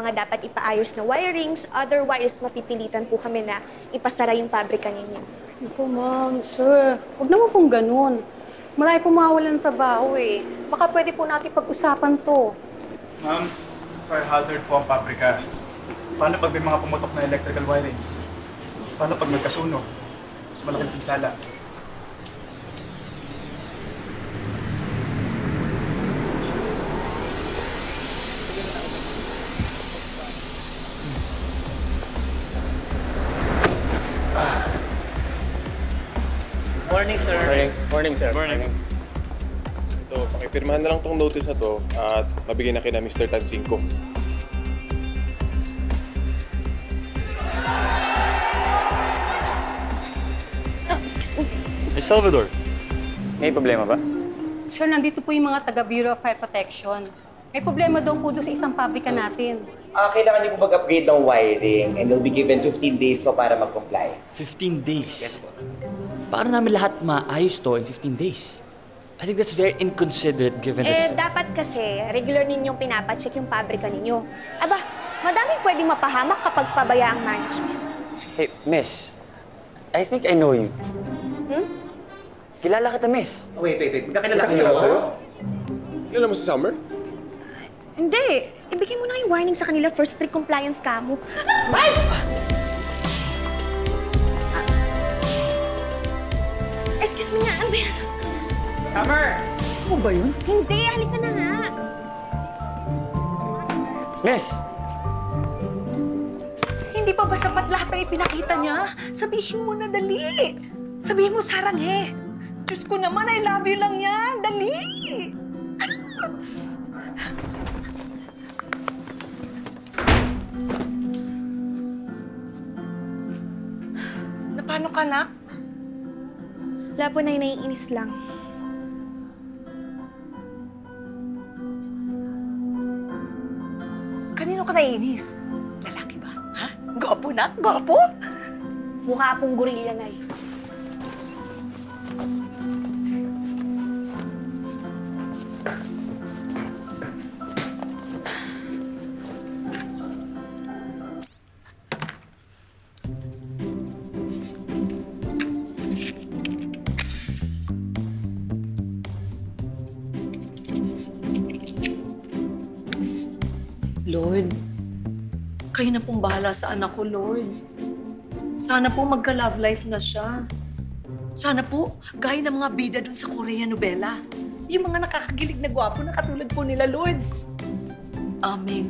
mga dapat ipaayos na wirings. Otherwise, mapipilitan po kami na ipasara yung pabrika ninyo. Ito, ma'am, sir. Huwag naman pong ganun. Marami pong mawawalan ng trabaho eh. Baka pwede po natin pag-usapan to. Ma'am, fire hazard po ang pabrika. Paano pag may mga pumutok na electrical wirings? Paano pag magkasunog? Mas malaking pinsala. Morning, sir. Morning, sir. Morning. Ito, pakipirmahan na lang tong notice na to at mabigyan na kina Mr. Tansinko. Excuse me. Hey, Salvador. May problema ba? Sir, nandito po yung mga taga Bureau of Fire Protection. May problema daw po doon sa isang pabrika natin. Kailangan niyo po mag-upgrade ng wiring and you'll be given 15 days po para mag-comply. 15 days? Yes po. Paano namin lahat maayos to in 15 days? I think that's very inconsiderate given this... Dapat kasi regular ninyong pinapacheck yung pabrika ninyo. Aba, madaming pwedeng mapahamak kapag pabaya ang management. Hey, miss. I think I know you. Kilala kita, miss. Wait. Magkakilala kayo? Kilala mo si Summer? Hindi. Ibigay mo na yung warning sa kanila for strict compliance ka mo. Excuse me nga, ano ba yan? Summer! Gusto mo ba yun? Hindi, halika na nga. Miss! Hindi pa ba sapat lahat ng ipinakita niya? Sabihin mo na dali. Sabihin mo sarang he. Diyos ko naman, I love you lang yan. Dali! Na paano ka, nak? Wala po na naiinis lang. Kanino ka naiinis? Lalaki ba? Ha? Gwapo, nak? Gwapo? Mukha akong gorilla na eh. Lord, kayo na pong bahala sa anak ko, Lord. Sana po magka-love life na siya. Sana po, gaya ng mga bida dun sa Korean novela. Yung mga nakakagilig na gwapo na katulad po nila, Lord. Amen.